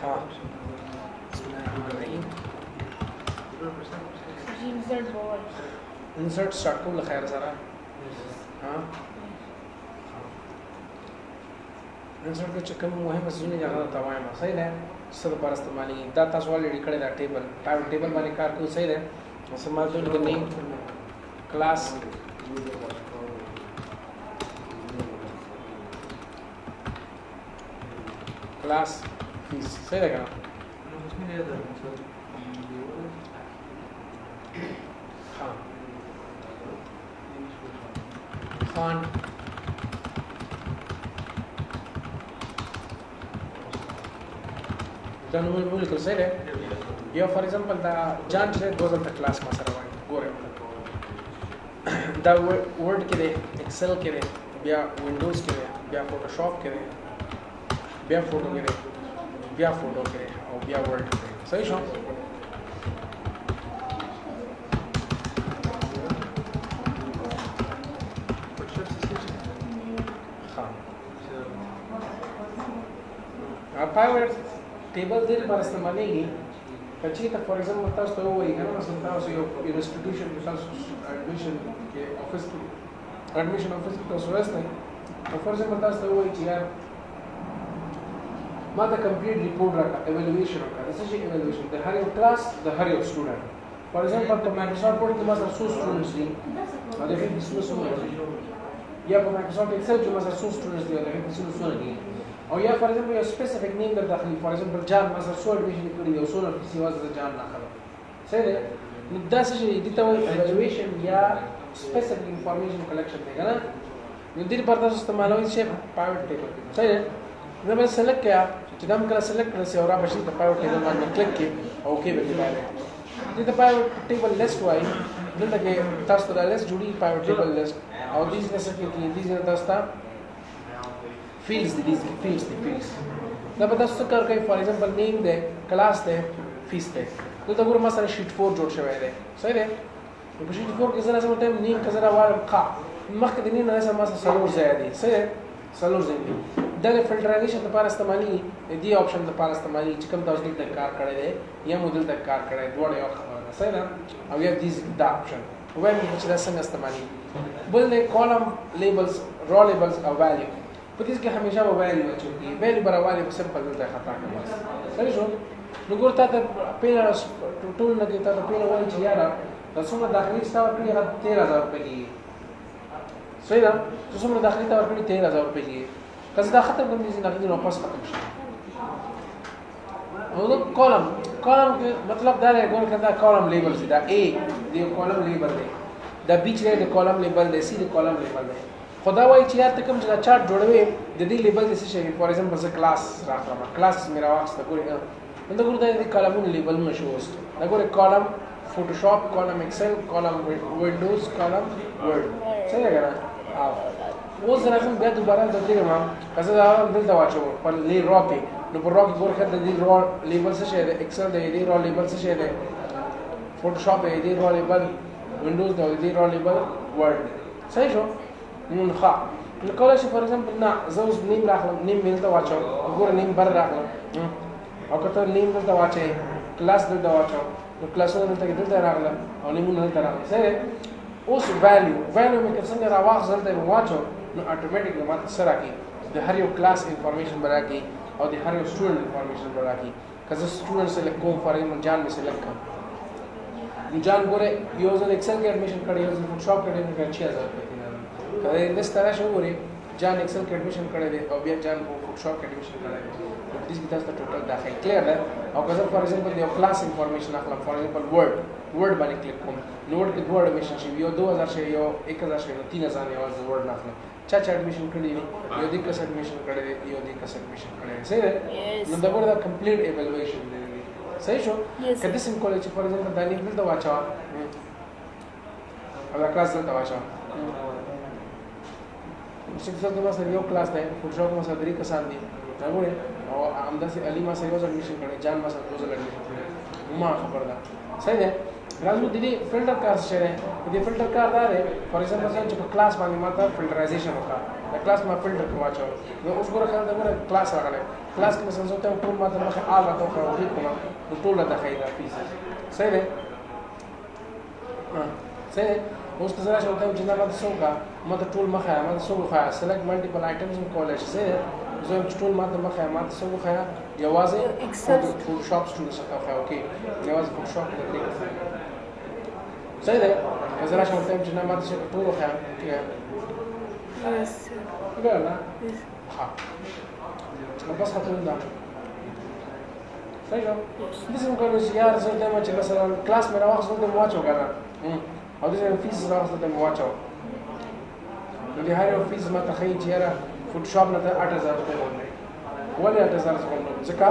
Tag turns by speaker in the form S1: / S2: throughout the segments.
S1: ها بسم الله الرحمن الرحیم انسرټ سٹارټ کوم خیر سره ها انسرټ کې چې کوم مهمه څه نه هغه تمام صحیح ده څه پر استعمالي دا تاسو ولې کړی دا ټیبل پایو ټیبل باندې کار کوي صحیح ده استعمال دون د نیم کلاس class fees सही रहेगा ना
S2: उसमें नहीं आता
S1: हाँ खान जानवर बोल कर सही है या फॉर एग्जांपल दा जान से 2000 तक क्लास में सर गोरे दा वर्ड के लिए एक्सेल के लिए या विंडोज के लिए या फोटोशॉप के लिए بیا فوټو کې بیا فوټو کې او بیا ورډ کې صحیح شو پایور ټیبل دې پر استعمالېږي کچې ته فور ایگزامپل تاسو ته وایي کنه مثلا تاسو یو انسټیټیوشن تاسو اډمیشن کې افیس کې اډمیشن افیس کې تاسو راځئ فور ایگزامپل تاسو ته وایي چې یار ما ته کمپلیټ ریپورټ راکړه ایوالویشن راکړه څه شي ایوالویشن د هر یو کلاس د هر یو سټوډنټ فور ایگزامپل په مایکروسافټ ورډ کې ما سره 100 سټوډنټس دي او د هغې څو یا په مایکروسافټ ایکسل کې ما سره 100 سټوډنټس دي او د هغې څو دي او یا فور ایگزامپل یو سپیسیفیک نیم در داخلي فور ایگزامپل جان ما سره 100 اډمیشن کړی دی او 100 فیس واز د جان داخله صحیح ده نو دا څه شي دي ته وایي ایوالویشن یا سپیسیفیک انفارمیشن کلیکشن دی کنه نو دې پر تاسو استعمالوي شي پایوټ ټیبل صحیح ده زه به سلیکټ کړم چې دا موږ سلیکټ کړل سي او را بشي په پایوټ ټیبل باندې کلیک کې او اوکې به کېږي دې ته پایوټ ټیبل لیست وایي دلته کې تاسو ته لیست جوړي پایوټ ټیبل لیست او دې څه کې دې تاسو ته فیلډز دي فیلډز دا به تاسو کار کوي فور ایگزامپل نیم ده کلاس ده فیس ده دلته ګورم مثلا شیټ 4 جوړ شوی دی صحیح ده په شیټ 4 کې زره سم ټایم نیم کزره واره قا مخکې د نیم نه سم مثلا سلور زیادې صحیح سلور زیادې دا فلټرایزیشن لپاره استعمالي دی آپشن لپاره استعمالي چې کوم تاسو دلته کار کړی دی یا مو دلته کار کړی دوه یو خبره ده صحیح ده او یا دا آپشن وایم چې دا څنګه استعمالي بل د کالم لیبلز را لیبلز او ویلیو په دې کې همیشه به ویلیو اچوي ویلیو برابر په سمپل دلته خطا کوي صحیح شو نو ګورته ته پیل ټول نه کې ته پیل وایي چې یاره رسومه داخلي ستاسو کړی 13000 روپے دی صحیح ده چې څومره داخلي ته ورکړي 13000 روپے دی کله دا ختم کوم دي نه نو پاس ختم شي او دا کالم کې مطلب دا دی ګور کنده کالم لیبل سي دا A دی کالم لیبل دی دا B چې دی کالم لیبل دی C دی کالم لیبل دی خدا وایي چې یار ته کوم چې چارت جوړوي د دې لیبل د څه شي فور ایگزامپل ز کلاس راخلم کلاس میرا واخسته ګوري نو دا ګور دا کالمونه لیبل نشو وست دا ګوري کالم فوټوشاپ کالم ایکسل کالم وینډوز کالم ورډ صحیح ده اوس راځم بیا دوباره د دې ما کله دا دلته واچو پر لی را کې نو پر را کې ګور کړه د دې را لیبل څه شي ده ایکسل د دې را لیبل څه شي ده فوټوشاپ د دې را لیبل وینډوز د دې را لیبل ورډ صحیح شو نو ښه نو کله چې فور ایگزامپل نه زوس نیم راخلم نیم ملته واچو ګور نیم بر راخلم او کته نیم دلته واچي کلاس دلته واچو نو کلاسونه دلته دلته راغله او نیمونه دلته راغله صحیح اوس ویلیو مې که څنګه راواخځل دی واچو نو اتوماتیکلی ماته سره کی د هر یو کلاس انفارمیشن برا کی او د هر یو سټوډنټ انفارمیشن برا کی که زه سټوډنټ سلیکټ کوم فار ایگزامپل جان مې سلیکټ کړم نو جان ګوره یو ځل ایکسل کې اډمیشن کړی یو ځل فوټوشاپ کې اډمیشن کړی 6000 روپے کله دې ستاره شو ګوري جان ایکسل کې اډمیشن کړی دی او بیا جان فوټوشاپ کې اډمیشن کړی دی په دې کې تاسو ټوټل داخل کلیر ده او که زه فار ایگزامپل یو کلاس انفارمیشن اخلم فار ایگزامپل ورډ باندې کلیک کوم نو ورډ کې دوه اډمیشن شي یو 2000 شي یو 1000 شي نو 3000 یو ورډ اخلم چا اډمیشن کړی دی یو دې کس اډمیشن کړی دی یو دې کس اډمیشن کړی دی صحیح ده نو دا ګوره دا کمپلیټ ایوالویشن دی صحیح شو کله سم کولای چې فار ایگزامپل دا لیک دلته واچو او دا کلاس دلته واچو چې څنګه ما سره یو کلاس دی فوټوشاپ ما سره 3 کسان دي دا ګوره او همداسې علي ما سره یو ځل اډمیشن کړی جان ما سره 2 ځل اډمیشن کړی ما خبر ده صحیح ده راځو د دې فلټر کار څه دی د دې فلټر کار دا دی فار ایگزامپل چې په کلاس باندې ماته فلټرایزیشن وکړه د کلاس ما فلټر کې واچو نو اوس ګوره خلک دا کلاس راغلی کلاس کې مثلا زه ته ټول ماته مخه آل راته وکړه او دې کومه نو ټول راته ښایي دا فیس صحیح دی صحیح دی اوس که زه راشم ورته وایم چې دا ماته څه وکړه ماته ټول مه ښایه ماته څه وښایه سلیکټ ملټیپل آیټمز هم کولی شي صحیح دی زه وایم چې ټول ماته مه ښایه ماته څه وښایه یوازې فوټوشاپ سټوډنټس ته وښایه اوکې یوازې فوټوشاپ کې درې صحیح دی که زه راشم ورته وایم چې نه ماته څه ټول وښایه ټیک دی ګل نه ها نو بس خطرون ده صحیح شو داسې مو کولی چې یار زه ورته وایم چې مثلا کلاس مې راواخیست دلته مې واچو که نه او داسې مې فیس راواخیست دلته مې واچو نو د هر یو فیس ماته ښایي چې یاره فوټوشاپ نه ته 8000 روپۍ غونډوي ولې 8000 غونډوي ځکه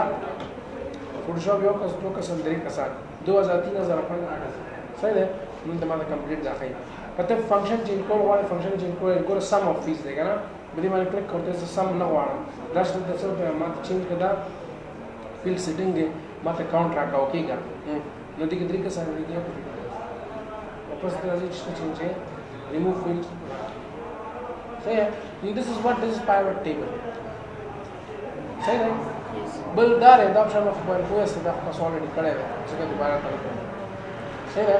S1: فوټوشاپ یو کس دو کسان درې کسان 2000 3000 روپۍ 8000 صحیح دی نو ته ماته کمپلیټ دا ښایي کته فنکشن چینج کول غواړې فنکشن چینج کول ګوره سم اف فیس دی که نه په دې باندې کلیک کوم ته سم نه غواړم دا چې دلته څه وکړم ماته چینج کړه دا فیلډ سیټینګ دی ماته کاونټ راکړه اوکې که نو دې کې درې کسان دي واپس ته راځي چې چینج یې ریموو فیلډ صحیح ہے this is what this is pivot table صحیح ہے بل دا دی دا آپشن مې خو باندې پوه یاست دا خو تاسو الریډي کړی دی ځکه دوباره ته نه کوم صحیح دی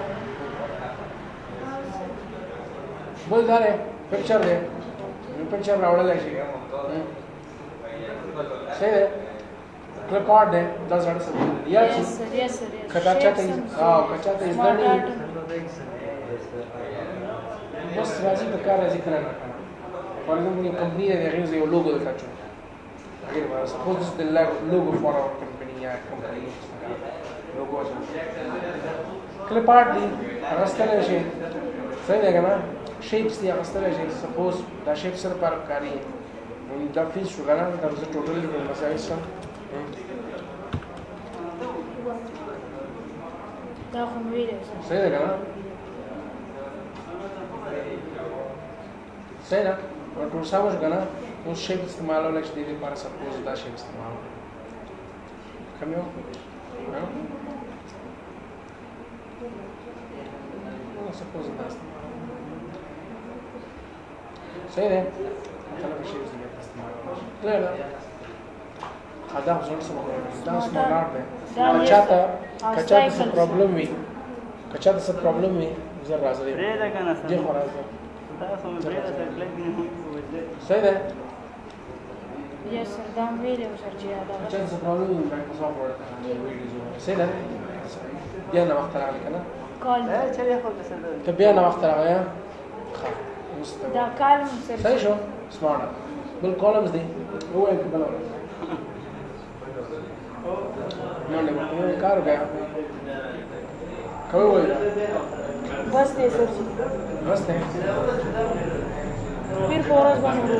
S1: بل دا دی پکچر دی نو پکچر راوړلی شي صحیح دی کلپ آرټ دی دا زړه څه یاد شي که دا چاته زده نه وي بس راځي په کار راځي کله نه For example, your company has a logo that you again, suppose this is the logo for our company logo. Clip art the rastalation. Say that shapes the rastalation. Suppose the shapes are par carry. The fish sugar, there is a totally different size. Say that. Say that. ټول سمه شو که نه اوس شیپ استعمالولی چې دې دپاره سپوز دا شیپ استعمالوم کم یې وکړو سپوز دا استعمالوم صحیح دی مختلف شیپس دې بیرته استعمالولی شي کلیر ده دا خو زړه سمه دا سمال آرټ دی که چاته څه پرابلم وي زر راځه دی ډېر خو راځه صحیح ده
S2: Yes, sir. Down video, sir.
S1: Change the problem in Microsoft Word. Say that. بیا نه وخت راغلی که نه که بیا نه وخت راغلی
S2: دا کالم سر
S1: صحیح شو سمارټ بل کالمز دی ووایه که بله منډه وکړو کار وکړه که ووایه
S2: بس دی سر
S1: بس دی
S2: پھر فورس باندې